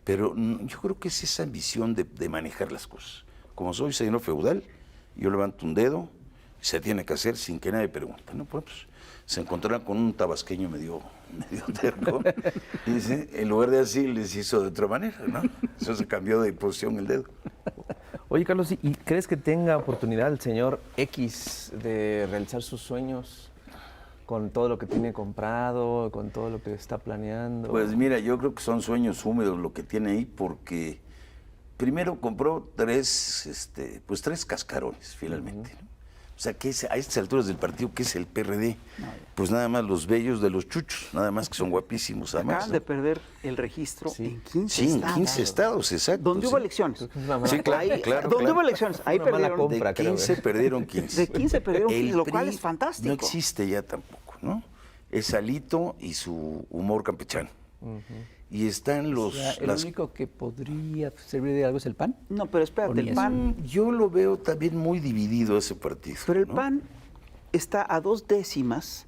pero yo creo que es esa ambición de manejar las cosas. Como soy señor feudal, yo levanto un dedo, se tiene que hacer sin que nadie pregunte, ¿no? Pues se encontraron con un tabasqueño medio terco, y dice, en lugar de así, les hizo de otra manera, ¿no? Eso se cambió de posición el dedo. Oye, Carlos, ¿y crees que tenga oportunidad el señor X de realizar sus sueños con todo lo que tiene comprado, con todo lo que está planeando? Pues mira, yo creo que son sueños húmedos lo que tiene ahí, porque primero compró 3 cascarones, finalmente, ¿no? O sea, que a estas alturas del partido, ¿qué es el PRD? Pues nada más los bellos de los chuchos, nada más que son guapísimos, además, Acaban ¿no? de perder el registro en 15 Sí, en estados. 15 estados, exacto. ¿Dónde hubo sí. elecciones? Sí, claro, Ahí- claro. ¿Dónde claro. hubo elecciones? Ahí Una mala perdieron. compra. De creo, 15 perdieron 15. De 15 perdieron 15, lo cual PRI es fantástico. No existe ya tampoco, ¿no? Es Alito y su humor campechano. Y están O sea, el único que podría servir de algo es el PAN. No, pero ¿O espérate, ni el eso? PAN, Yo lo veo también muy dividido ese partido. pero el ¿no? PAN está a 2 décimas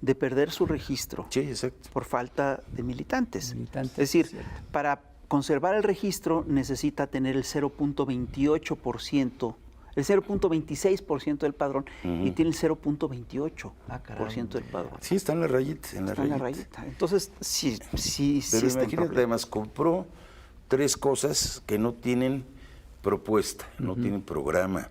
de perder su registro Sí, exacto. por falta de militantes. Militantes, Es decir, cierto. para conservar el registro necesita tener el 0.28%, el 0.26% del padrón y tiene el 0.28% del padrón. Sí, está en la rayita. Está en la rayita. Entonces, sí Pero está en imagínate, problema. además, compró 3 cosas que no tienen propuesta, no tienen programa.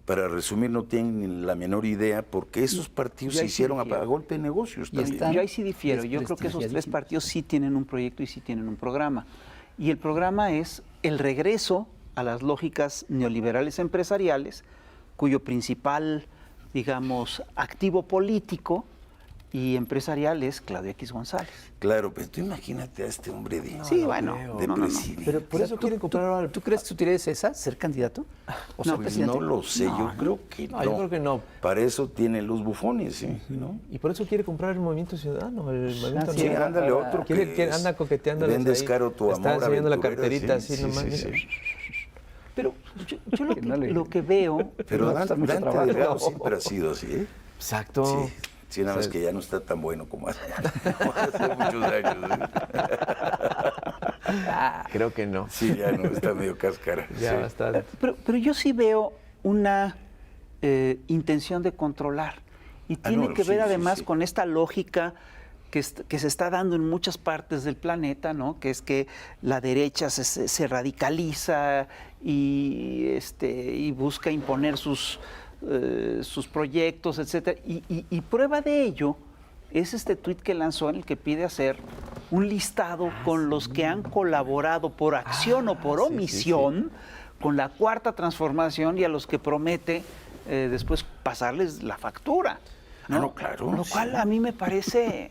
Para resumir, no tienen la menor idea, porque esos partidos yo se ahí sí hicieron a difiero. golpe de negocios Y también. están Yo ahí sí difiero. Yo creo que esos 3 desprestigiadísimos. partidos sí tienen un proyecto y sí tienen un programa. Y el programa es el regreso a las lógicas neoliberales empresariales, cuyo principal, digamos, activo político y empresarial es Claudio X González. Claro, pero tú imagínate a este hombre de, Sí, bueno, de no. presidente. Pero por eso quieren comprar ahora... ¿Tú crees que tu tarea es esa, ser candidato? ¿O ser Pues presidente? no lo sé, yo creo que no. yo creo que no. Para eso tienen los bufones, ¿sí? ¿No? Y por eso quiere comprar el Movimiento Ciudadano, el Movimiento sí, Sí, Nuevo. ándale, otro Que anda coqueteando. Ven descaro tu amor, está enseñando la aventurera, carterita sí, así sí, nomás. sí, mira. sí. Pero yo lo, Que no le- lo que veo, Pero va a costar mucho Dante trabajo. Delgado siempre ha sido así, ¿eh? Exacto. Sí, sí, nada más que ya no está tan bueno como hace muchos años. Creo que no. Sí, ya no, está medio cáscara. Ya sí. bastante. pero yo sí veo una intención de controlar. Y tiene no, que sí, ver sí, además sí. con esta lógica que se está dando en muchas partes del planeta, ¿no? Que es que la derecha se radicaliza y busca imponer sus proyectos, etcétera. Y prueba de ello es este tuit que lanzó en el que pide hacer un listado con los que han colaborado por acción o por omisión con la Cuarta Transformación y a los que promete después pasarles la factura. No, claro, Lo sí. cual a mí me parece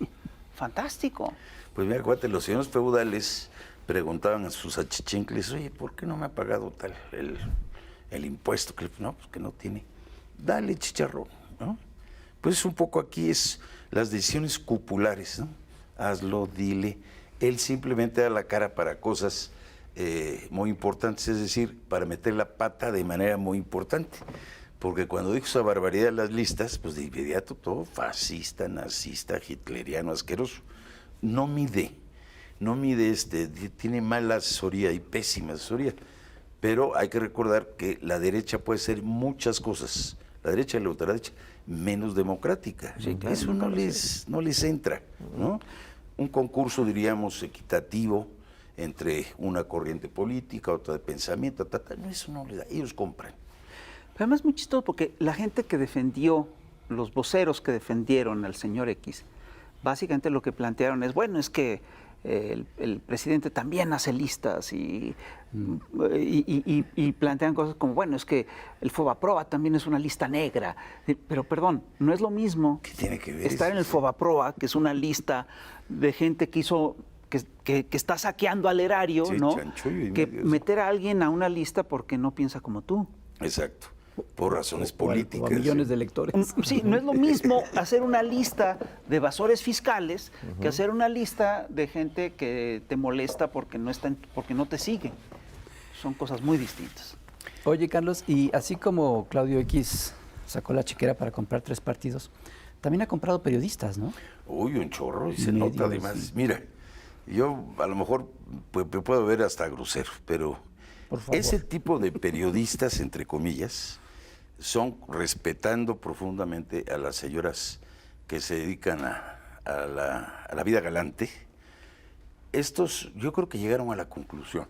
fantástico. Pues mira, acuérdate, los señores feudales preguntaban a sus achichincles, oye, ¿por qué no me ha pagado tal el impuesto? No, pues que no tiene. Dale, chicharrón, ¿no? Pues un poco aquí es las decisiones cupulares, ¿no? Hazlo, dile. Él simplemente da la cara para cosas muy importantes, es decir, para meter la pata de manera muy importante. Porque cuando dijo esa barbaridad en las listas, pues de inmediato todo fascista, nazista, hitleriano, asqueroso. No mide, tiene mala asesoría y pésima asesoría. Pero hay que recordar que la derecha puede ser muchas cosas. La derecha y la ultraderecha, menos democrática. Sí, claro, Eso no les entra, ¿no? Un concurso, diríamos, equitativo entre una corriente política, otra de pensamiento, no, eso no les da. Ellos compran. Pero además es muy chistoso porque la gente que defendió, los voceros que defendieron al señor X, básicamente lo que plantearon es, bueno, es que el presidente también hace listas y plantean cosas como, bueno, es que el Fobaproa también es una lista negra. Pero perdón, no es lo mismo ¿Qué tiene que ver estar eso? en el Fobaproa, que es una lista de gente que hizo... Que está saqueando al erario, Sí, ¿no? chanchullo y Que medio, sí. meter a alguien a una lista porque no piensa como tú. Exacto. Por razones O a políticas. millones de electores. Sí, no es lo mismo hacer una lista de evasores fiscales que hacer una lista de gente que te molesta porque no te sigue. Son cosas muy distintas. Oye, Carlos, y así como Claudio X sacó la chequera para comprar 3 partidos, también ha comprado periodistas, ¿no? Uy, un chorro, y se Medios, nota además. Mira, yo a lo mejor me puedo ver hasta grosero, pero Por favor. ese tipo de periodistas, entre comillas, son respetando profundamente a las señoras que se dedican a la vida galante. Estos, yo creo que llegaron a la conclusión.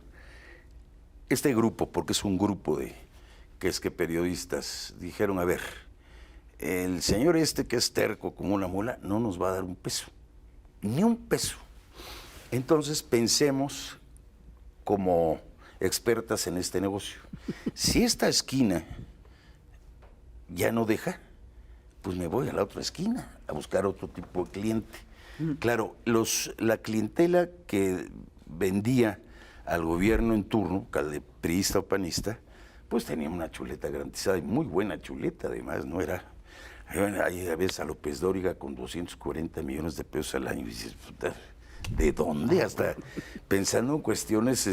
Este grupo, porque es un grupo que periodistas dijeron, a ver, el señor que es terco como una mula, no nos va a dar un peso, ni un peso. Entonces pensemos como expertas en este negocio. Si esta esquina ya no deja, pues me voy a la otra esquina a buscar otro tipo de cliente. Claro, la clientela que vendía al gobierno en turno, priista o panista, pues tenía una chuleta garantizada y muy buena chuleta, además, no era... Ahí a veces a López Dóriga con 240 millones de pesos al año y dices, puta, ¿de dónde? Hasta pensando en cuestiones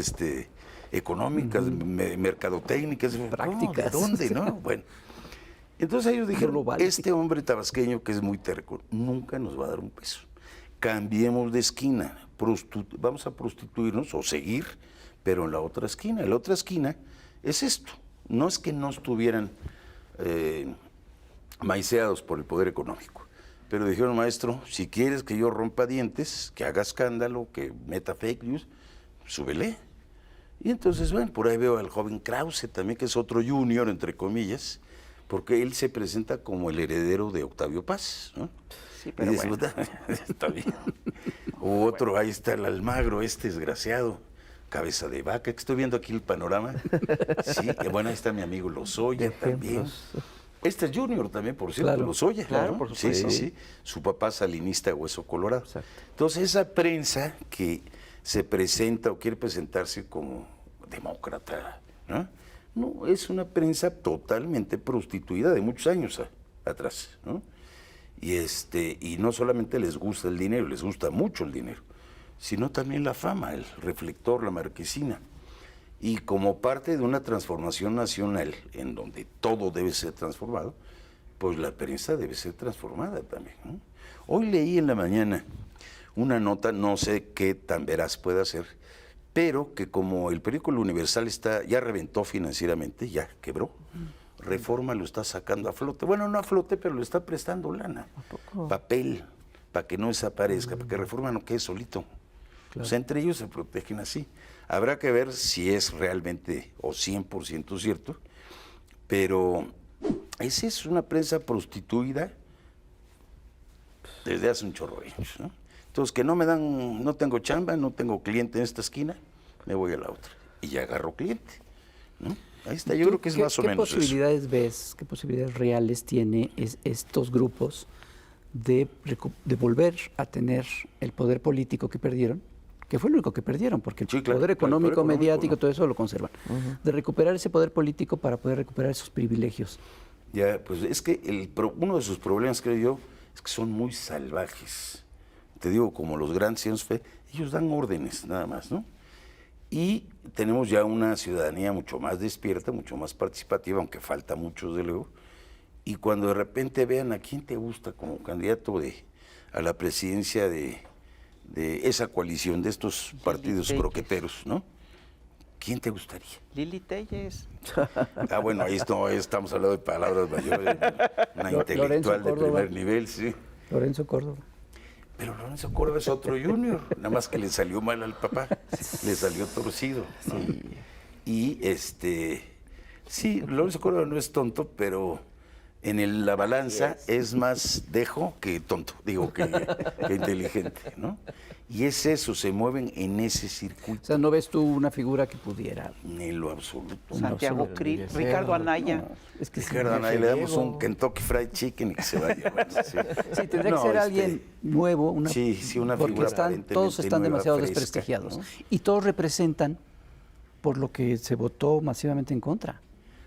económicas, mercadotécnicas, Prácticas. ¿de dónde? ¿No? Bueno, entonces ellos dijeron, Global. este hombre tabasqueño que es muy terco, nunca nos va a dar un peso. Cambiemos de esquina, vamos a prostituirnos o seguir, pero en la otra esquina. La otra esquina es esto. No es que no estuvieran maiceados por el poder económico, pero dijeron, maestro, si quieres que yo rompa dientes, que haga escándalo, que meta fake news, súbele. Y entonces, bueno, por ahí veo al joven Krause también, que es otro junior, entre comillas, porque él se presenta como el heredero de Octavio Paz, ¿no? Sí, pero Y dices, bueno. "Puta, está bien". O otro, ahí está el Almagro, desgraciado, cabeza de vaca, que estoy viendo aquí el panorama. Sí, que bueno, ahí está mi amigo Lozoya también. Este es Junior también, por cierto, Claro. Lozoya. Claro, ¿no? por Sí, supuesto. sí, sí. Su papá salinista de Hueso Colorado. Exacto. Entonces, esa prensa que se presenta o quiere presentarse como demócrata, no, es una prensa totalmente prostituida de muchos años atrás, ¿no? Y no solamente les gusta el dinero, les gusta mucho el dinero, sino también la fama, el reflector, la marquesina. Y como parte de una transformación nacional en donde todo debe ser transformado, pues la prensa debe ser transformada también, ¿no? Hoy leí en la mañana una nota, no sé qué tan veraz pueda ser, pero que como el periódico El Universal ya reventó financieramente, ya quebró, Reforma lo está sacando a flote. Bueno, no a flote, pero le está prestando lana, papel, para que no desaparezca, para que Reforma no quede solito. O sea, entre ellos se protegen así. Habrá que ver si es realmente o 100% cierto, pero esa es una prensa prostituida desde hace un chorro de años, ¿no? Entonces, que no tengo chamba, no tengo cliente en esta esquina, me voy a la otra y ya agarro cliente, ¿no? Ahí está, yo creo que es más o menos ¿Qué posibilidades ves, qué posibilidades reales tiene estos grupos de volver a tener el poder político que perdieron? Que fue lo único que perdieron, porque el Sí, claro, poder económico, el poder económico, mediático, ¿no? todo eso lo conservan. De recuperar ese poder político para poder recuperar esos privilegios. Ya, pues es que uno de sus problemas, creo yo, es que son muy salvajes. Te digo, como los grandes ellos dan órdenes nada más, ¿no? Y tenemos ya una ciudadanía mucho más despierta, mucho más participativa, aunque falta mucho, desde luego. Y cuando de repente vean a quién te gusta como candidato a la presidencia de esa coalición, de estos partidos Telles. croqueteros, ¿no? ¿Quién te gustaría? Lili Telles. Ah, bueno, ahí estamos hablando de palabras mayores, una Lorenzo intelectual de Córdoba. primer nivel, sí. Lorenzo Córdoba. Pero Lorenzo Córdoba es otro Junior, nada más que le salió mal al papá, le salió torcido, ¿no? Y sí, Lorenzo Córdoba no es tonto, pero en la balanza es más dejo que tonto, digo que inteligente, ¿no? Y es eso, se mueven en ese O circuito, sea, ¿no ves tú una figura que pudiera? en lo absoluto. Santiago Krill, Ricardo Anaya. Es que Ricardo Anaya, le damos un Kentucky Fried Chicken y que se vaya. Bueno, sí. Sí, tendría No, que ser alguien nuevo, sí, una porque figura todos aparentemente están nueva, demasiado fresca, desprestigiados. ¿no? Y todos representan por lo que se votó masivamente en contra.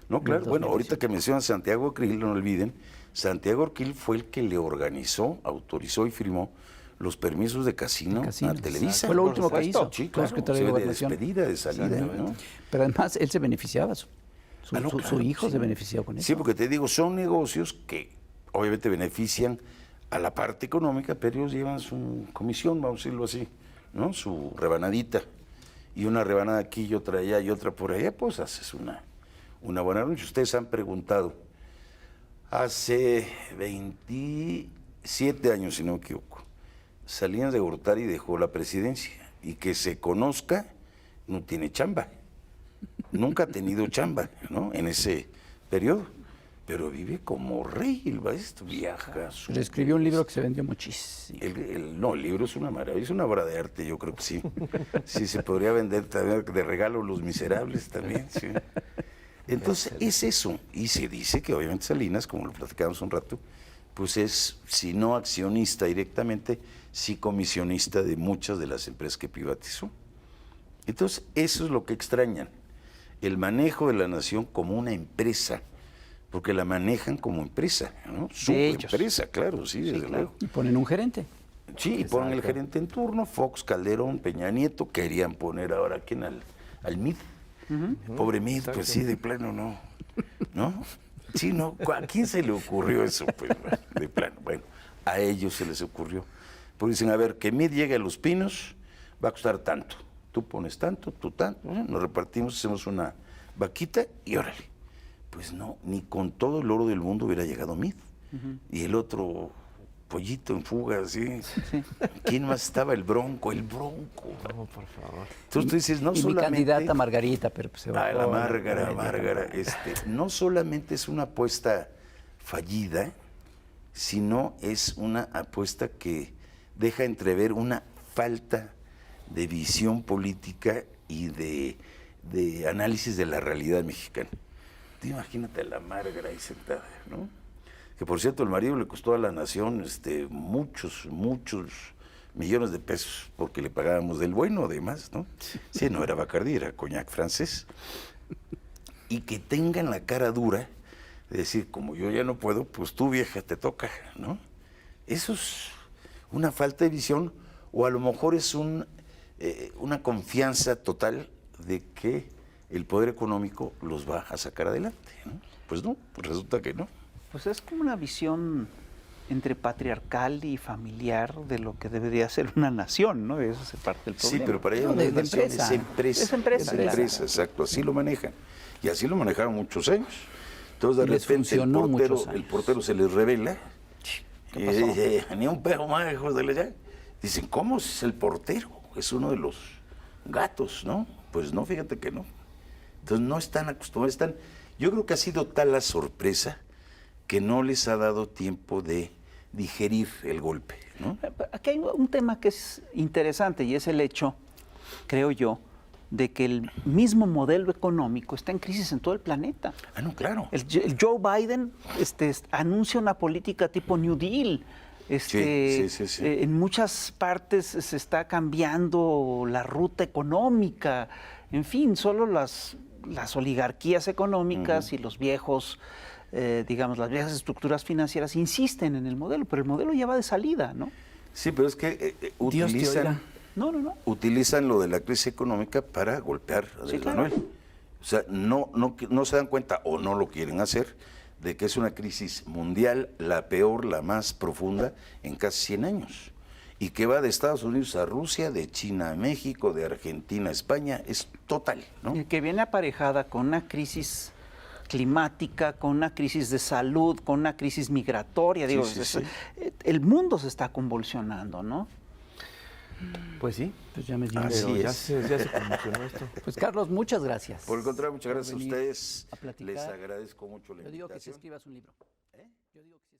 No, claro, En el bueno, 2018. ahorita que mencionan Santiago Krill, no olviden, Santiago Krill fue el que le organizó, autorizó y firmó los permisos de casino, Casino. a Televisa. Fue lo último que Supuesto. hizo, Sí, como claro, secretario de de Gobernación. despedida, de salida, ¿no? Pero además él se beneficiaba, su Ah, no, claro, hijo sí. se benefició con eso. Sí, porque te digo, son negocios que obviamente benefician a la parte económica, pero ellos llevan su comisión, vamos a decirlo así, ¿no? Su rebanadita. Y una rebanada aquí y otra allá y otra por allá, pues haces una buena noche. Ustedes han preguntado, hace 27 años, si no me equivoco, Salinas de Gortari dejó la presidencia y que se conozca, no tiene chamba. Nunca ha tenido chamba, ¿no? En ese periodo. Pero vive como rey, el maestro viaja. Le escribió un libro que se vendió muchísimo. No, el libro es una maravilla, es una obra de arte, yo creo que sí. Sí, se podría vender también de regalo Los Miserables también, sí. Entonces, es eso. Y se dice que obviamente Salinas, como lo platicamos un rato, pues es, si no accionista directamente, sí comisionista de muchas de las empresas que privatizó. Entonces, eso es lo que extrañan, el manejo de la nación como una empresa, porque la manejan como empresa, ¿no? Su ellos. empresa, claro, sí, desde luego. Y ponen un gerente. Sí, y ponen el gerente en turno, Fox, Calderón, Peña Nieto, querían poner ahora ¿quién? Al MID. Pobre MID, pues sí, de plano no. ¿No? Sí, no, ¿a quién se le ocurrió eso? Pues, de plano, bueno, a ellos se les ocurrió. Pues dicen, a ver, que MID llegue a Los Pinos, va a costar tanto. Tú pones tanto, tú tanto, nos repartimos, hacemos una vaquita y órale. Pues no, ni con todo el oro del mundo hubiera llegado MID. Y el otro pollito en fuga, ¿sí? ¿Quién más estaba? El Bronco. No, por favor. Entonces tú dices, no y solamente... mi candidata Margarita, pero pues se Ah, bajó, la ¿no? Márgara. No solamente es una apuesta fallida, sino es una apuesta que deja entrever una falta de visión política y de análisis de la realidad mexicana. Tú imagínate a la Margaret ahí sentada, ¿no? Que por cierto, el marido le costó a la nación muchos millones de pesos porque le pagábamos del bueno, además, ¿no? Sí, no era Bacardí, era coñac francés. Y que tengan la cara dura de decir, como yo ya no puedo, pues tú, vieja, te toca, ¿no? Eso es una falta de visión, o a lo mejor es una confianza total de que el poder económico los va a sacar adelante, ¿no? Pues no, resulta que no. Pues es como una visión entre patriarcal y familiar de lo que debería ser una nación, ¿no? Eso es parte del problema. Sí, pero para ellos No, no es de nación, empresa. es empresa. Es empresa, Es claro. empresa, exacto, así lo manejan. Y así lo manejaron muchos años. Entonces de Y les repente funcionó muchos años. el portero se les revela y pasó? dice, ni un pejo más, hijos de la ya. Dicen, ¿cómo es el portero? Es uno de los gatos, ¿no? Pues no, fíjate que no. Entonces no están acostumbrados, yo creo que ha sido tal la sorpresa que no les ha dado tiempo de digerir el golpe, ¿no? Aquí hay un tema que es interesante y es el hecho, creo yo, de que el mismo modelo económico está en crisis en todo el planeta. Ah, no, claro. El Joe Biden anuncia una política tipo New Deal. Sí. En muchas partes se está cambiando la ruta económica. En fin, solo las oligarquías económicas y los viejos, digamos, las viejas estructuras financieras insisten en el modelo, pero el modelo ya va de salida, ¿no? Sí, pero es que Dios te oiga. utilizan lo de la crisis económica para golpear a Sí, Andrés claro. Manuel. O sea, no se dan cuenta o no lo quieren hacer de que es una crisis mundial, la peor, la más profunda en casi 100 años. Y que va de Estados Unidos a Rusia, de China a México, de Argentina a España, es total, ¿no? Y que viene aparejada con una crisis climática, con una crisis de salud, con una crisis migratoria. Digo, sí. el mundo se está convulsionando, ¿no? Pues sí, Pues ya me dio. Así pero es. ya se conmocionó esto. Pues Carlos, muchas gracias. Por el contrario, muchas gracias a venir ustedes. a platicar. Les agradezco mucho la Yo digo que si invitación. escribas un libro. Yo digo que